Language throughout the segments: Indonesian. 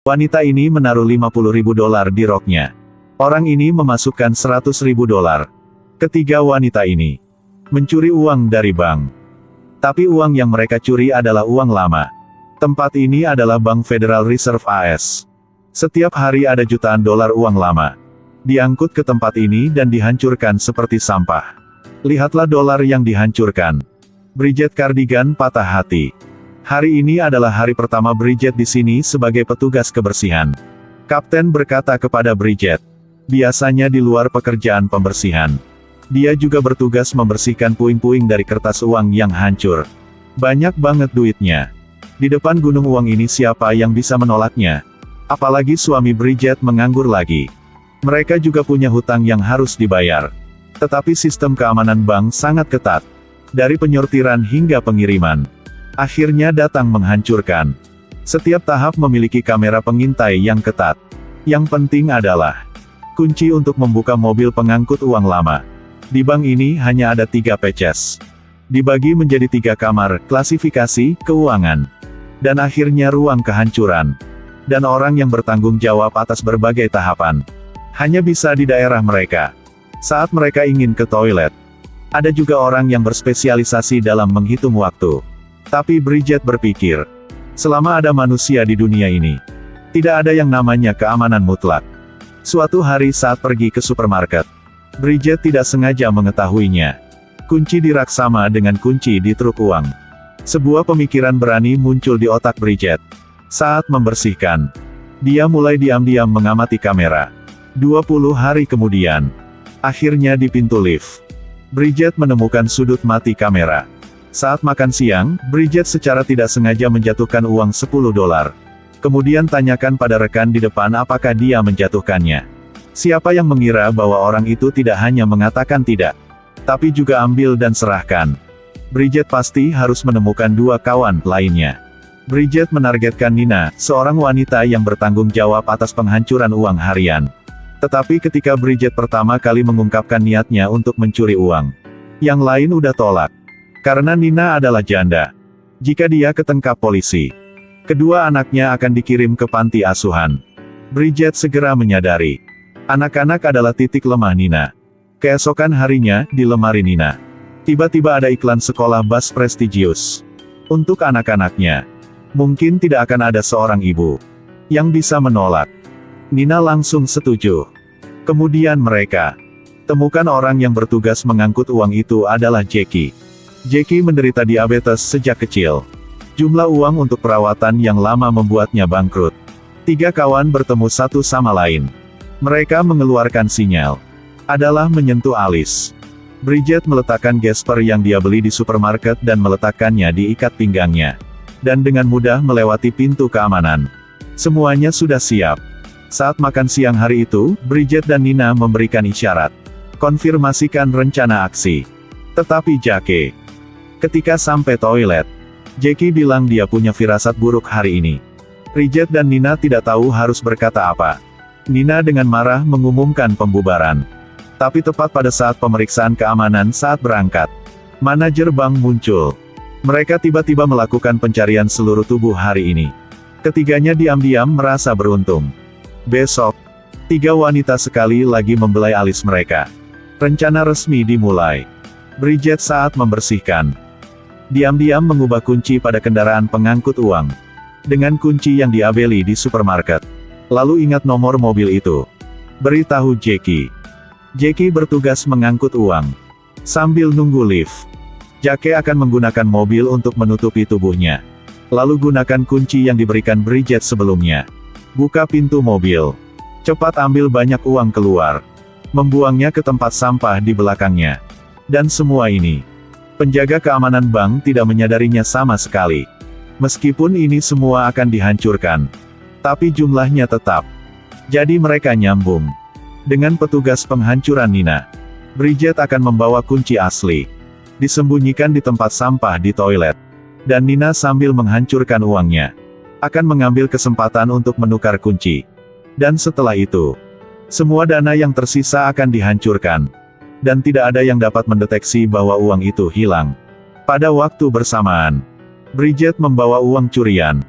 Wanita ini menaruh 50.000 dolar di roknya. Orang ini memasukkan 100.000 dolar. Ketiga wanita ini mencuri uang dari bank. Tapi uang yang mereka curi adalah uang lama. Tempat ini adalah Bank Federal Reserve AS. Setiap hari ada jutaan dolar uang lama diangkut ke tempat ini dan dihancurkan seperti sampah. Lihatlah dolar yang dihancurkan. Bridget Cardigan patah hati. Hari ini adalah hari pertama Bridget di sini sebagai petugas kebersihan. Kapten berkata kepada Bridget, biasanya di luar pekerjaan pembersihan, dia juga bertugas membersihkan puing-puing dari kertas uang yang hancur. Banyak banget duitnya. Di depan gunung uang ini siapa yang bisa menolaknya? Apalagi suami Bridget menganggur lagi. Mereka juga punya hutang yang harus dibayar. Tetapi sistem keamanan bank sangat ketat. Dari penyortiran hingga pengiriman. Akhirnya datang menghancurkan. Setiap tahap memiliki kamera pengintai yang ketat. Yang penting adalah kunci untuk membuka mobil pengangkut uang lama. Di bank ini hanya ada 3 peces. Dibagi menjadi 3 kamar, klasifikasi, keuangan. Dan akhirnya ruang kehancuran. Dan orang yang bertanggung jawab atas berbagai tahapan. Hanya bisa di daerah mereka. Saat mereka ingin ke toilet. Ada juga orang yang berspesialisasi dalam menghitung waktu. Tapi Bridget berpikir, selama ada manusia di dunia ini, tidak ada yang namanya keamanan mutlak. Suatu hari saat pergi ke supermarket, Bridget tidak sengaja mengetahuinya. Kunci di rak sama dengan kunci di truk uang. Sebuah pemikiran berani muncul di otak Bridget. Saat membersihkan, dia mulai diam-diam mengamati kamera. 20 hari kemudian, akhirnya di pintu lift, Bridget menemukan sudut mati kamera. Saat makan siang, Bridget secara tidak sengaja menjatuhkan uang 10 dolar. Kemudian tanyakan pada rekan di depan apakah dia menjatuhkannya. Siapa yang mengira bahwa orang itu tidak hanya mengatakan tidak, tapi juga ambil dan serahkan. Bridget pasti harus menemukan 2 kawan lainnya. Bridget menargetkan Nina, seorang wanita yang bertanggung jawab atas penghancuran uang harian. Tetapi ketika Bridget pertama kali mengungkapkan niatnya untuk mencuri uang, yang lain udah tolak. Karena Nina adalah janda. Jika dia ketangkap polisi, kedua anaknya akan dikirim ke panti asuhan. Bridget segera menyadari, anak-anak adalah titik lemah Nina. Keesokan harinya, di lemari Nina, tiba-tiba ada iklan sekolah bus prestisius. Untuk anak-anaknya, mungkin tidak akan ada seorang ibu yang bisa menolak. Nina langsung setuju. Kemudian mereka temukan orang yang bertugas mengangkut uang itu adalah Jackie. Jackie menderita diabetes sejak kecil. Jumlah uang untuk perawatan yang lama membuatnya bangkrut. 3 kawan bertemu satu sama lain. Mereka mengeluarkan sinyal. Adalah menyentuh alis. Bridget meletakkan gesper yang dia beli di supermarket dan meletakkannya di ikat pinggangnya. Dan dengan mudah melewati pintu keamanan. Semuanya sudah siap. Saat makan siang hari itu, Bridget dan Nina memberikan isyarat. Konfirmasikan rencana aksi. Tetapi Jackie, ketika sampai toilet, Jackie bilang dia punya firasat buruk hari ini. Bridget dan Nina tidak tahu harus berkata apa. Nina dengan marah mengumumkan pembubaran. Tapi tepat pada saat pemeriksaan keamanan saat berangkat, manajer bank muncul. Mereka tiba-tiba melakukan pencarian seluruh tubuh hari ini. Ketiganya diam-diam merasa beruntung. Besok, 3 wanita sekali lagi membelai alis mereka. Rencana resmi dimulai. Bridget saat membersihkan, diam-diam mengubah kunci pada kendaraan pengangkut uang. Dengan kunci yang diabeli di supermarket. Lalu ingat nomor mobil itu. Beritahu Jackie. Jackie bertugas mengangkut uang. Sambil nunggu lift, Jackie akan menggunakan mobil untuk menutupi tubuhnya. Lalu gunakan kunci yang diberikan Bridget sebelumnya. Buka pintu mobil. Cepat ambil banyak uang keluar. Membuangnya ke tempat sampah di belakangnya. Dan semua ini, penjaga keamanan bank tidak menyadarinya sama sekali. Meskipun ini semua akan dihancurkan. Tapi jumlahnya tetap. Jadi mereka nyambung. Dengan petugas penghancuran Nina, Bridget akan membawa kunci asli. Disembunyikan di tempat sampah di toilet. Dan Nina sambil menghancurkan uangnya, akan mengambil kesempatan untuk menukar kunci. Dan setelah itu, semua dana yang tersisa akan dihancurkan. Dan tidak ada yang dapat mendeteksi bahwa uang itu hilang. Pada waktu bersamaan, Bridget membawa uang curian.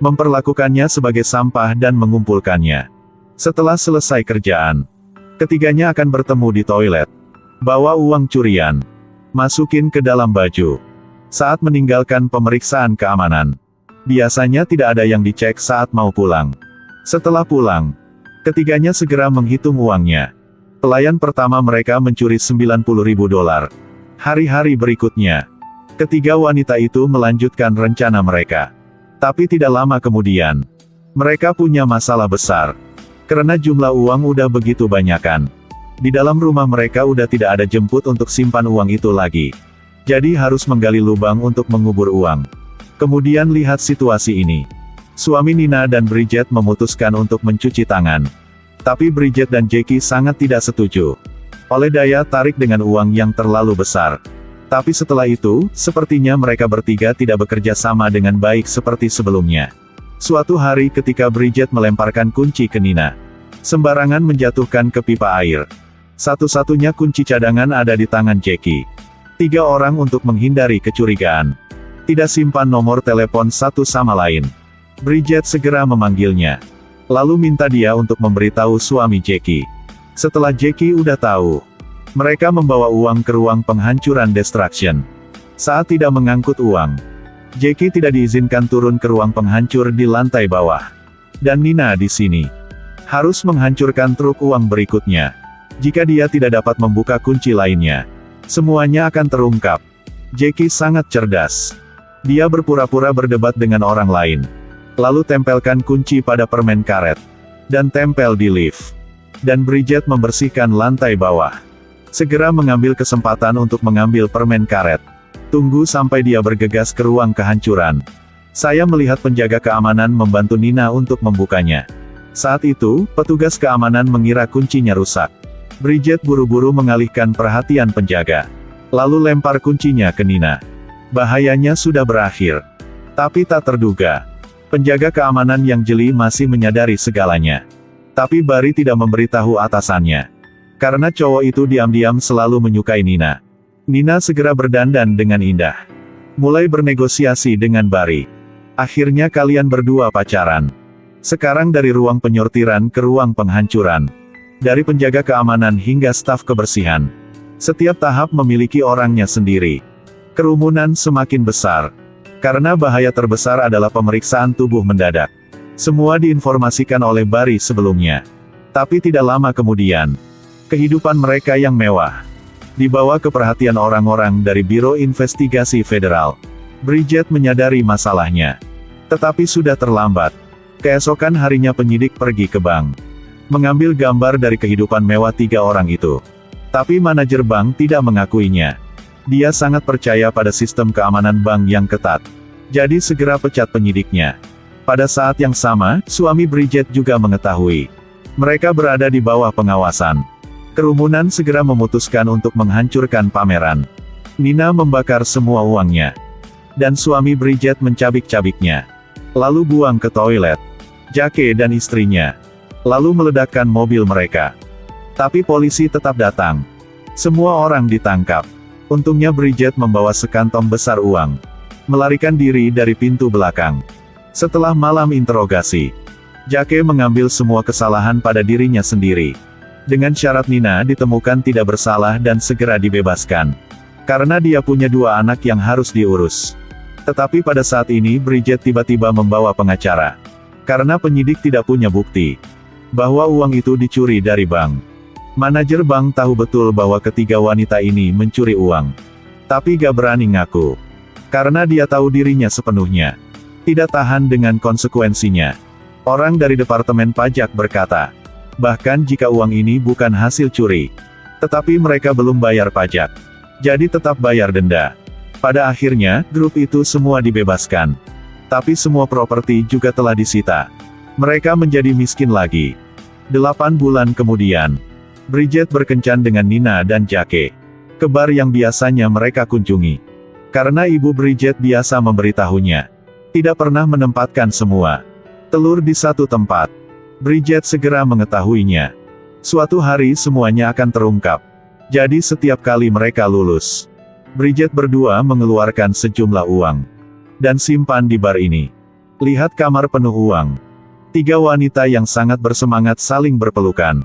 memperlakukannya sebagai sampah dan mengumpulkannya. Setelah selesai kerjaan, ketiganya akan bertemu di toilet. Bawa uang curian, masukin ke dalam baju. Saat meninggalkan pemeriksaan keamanan, biasanya tidak ada yang dicek saat mau pulang. Setelah pulang, ketiganya segera menghitung uangnya. Pelayan pertama mereka mencuri $90.000. Hari-hari berikutnya, ketiga wanita itu melanjutkan rencana mereka. Tapi tidak lama kemudian, mereka punya masalah besar. Karena jumlah uang udah begitu banyakan. Di dalam rumah mereka udah tidak ada jemput untuk simpan uang itu lagi. Jadi harus menggali lubang untuk mengubur uang. Kemudian lihat situasi ini. Suami Nina dan Bridget memutuskan untuk mencuci tangan. Tapi Bridget dan Jackie sangat tidak setuju. Oleh daya tarik dengan uang yang terlalu besar. Tapi setelah itu, sepertinya mereka bertiga tidak bekerja sama dengan baik seperti sebelumnya. Suatu hari ketika Bridget melemparkan kunci ke Nina, sembarangan menjatuhkan ke pipa air. Satu-satunya kunci cadangan ada di tangan Jackie. 3 orang untuk menghindari kecurigaan. Tidak simpan nomor telepon satu sama lain. Bridget segera memanggilnya. Lalu minta dia untuk memberitahu suami Jackie. Setelah Jackie udah tahu, mereka membawa uang ke ruang penghancuran destruction. Saat tidak mengangkut uang, Jackie tidak diizinkan turun ke ruang penghancur di lantai bawah. Dan Nina di sini harus menghancurkan truk uang berikutnya. Jika dia tidak dapat membuka kunci lainnya, semuanya akan terungkap. Jackie sangat cerdas. Dia berpura-pura berdebat dengan orang lain. Lalu tempelkan kunci pada permen karet. Dan tempel di lift. Dan Bridget membersihkan lantai bawah. Segera mengambil kesempatan untuk mengambil permen karet. Tunggu sampai dia bergegas ke ruang kehancuran. Saya melihat penjaga keamanan membantu Nina untuk membukanya. Saat itu, petugas keamanan mengira kuncinya rusak. Bridget buru-buru mengalihkan perhatian penjaga. Lalu lempar kuncinya ke Nina. Bahayanya sudah berakhir. Tapi tak terduga, penjaga keamanan yang jeli masih menyadari segalanya. Tapi Barry tidak memberitahu atasannya. Karena cowok itu diam-diam selalu menyukai Nina. Nina segera berdandan dengan indah. Mulai bernegosiasi dengan Barry. Akhirnya kalian berdua pacaran. Sekarang dari ruang penyortiran ke ruang penghancuran. Dari penjaga keamanan hingga staf kebersihan. Setiap tahap memiliki orangnya sendiri. Kerumunan semakin besar. Karena bahaya terbesar adalah pemeriksaan tubuh mendadak. Semua diinformasikan oleh Barry sebelumnya. Tapi tidak lama kemudian, kehidupan mereka yang mewah dibawa ke perhatian orang-orang dari Biro Investigasi Federal. Bridget menyadari masalahnya. Tetapi sudah terlambat. Keesokan harinya penyidik pergi ke bank. Mengambil gambar dari kehidupan mewah 3 orang itu. Tapi manajer bank tidak mengakuinya. Dia sangat percaya pada sistem keamanan bank yang ketat. Jadi segera pecat penyidiknya. Pada saat yang sama, suami Bridget juga mengetahui. Mereka berada di bawah pengawasan. Kerumunan segera memutuskan untuk menghancurkan pameran. Nina membakar semua uangnya. Dan suami Bridget mencabik-cabiknya. Lalu buang ke toilet. Jackie dan istrinya. Lalu meledakkan mobil mereka. Tapi polisi tetap datang. Semua orang ditangkap. Untungnya Bridget membawa sekantong besar uang. Melarikan diri dari pintu belakang. Setelah malam interogasi, Jackie mengambil semua kesalahan pada dirinya sendiri. Dengan syarat Nina ditemukan tidak bersalah dan segera dibebaskan. Karena dia punya 2 anak yang harus diurus. Tetapi pada saat ini Bridget tiba-tiba membawa pengacara. Karena penyidik tidak punya bukti bahwa uang itu dicuri dari bank. Manajer bank tahu betul bahwa ketiga wanita ini mencuri uang. Tapi gak berani ngaku. Karena dia tahu dirinya sepenuhnya tidak tahan dengan konsekuensinya. Orang dari Departemen Pajak berkata, bahkan jika uang ini bukan hasil curi, tetapi mereka belum bayar pajak, jadi tetap bayar denda. Pada akhirnya, grup itu semua dibebaskan. Tapi semua properti juga telah disita. Mereka menjadi miskin lagi. 8 bulan kemudian, Bridget berkencan dengan Nina dan Jackie. Ke bar yang biasanya mereka kunjungi. Karena ibu Bridget biasa memberitahunya. Tidak pernah menempatkan semua telur di satu tempat. Bridget segera mengetahuinya. Suatu hari semuanya akan terungkap. Jadi setiap kali mereka lulus, Bridget berdua mengeluarkan sejumlah uang. Dan simpan di bar ini. Lihat kamar penuh uang. Tiga wanita yang sangat bersemangat saling berpelukan.